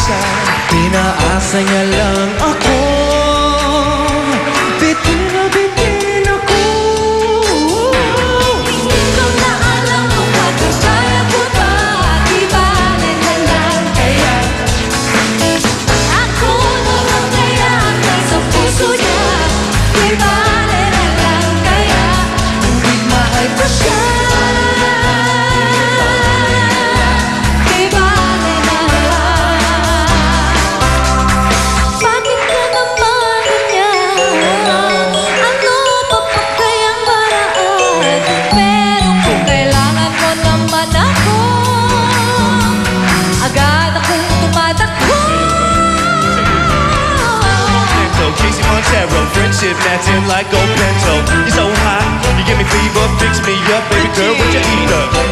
siya. Pinaasa niya lang ako, bitin na bitin ako. Hindi ko na alam kung magkakaya ko ba, di bale na lang kaya. Ako naman kaya nasa puso niya, di bale na lang kaya. Ngunit mahal ko siya. Friendship matching like gold pencil. You're so hot, you give me fever, fix me up, baby girl, with your heat up.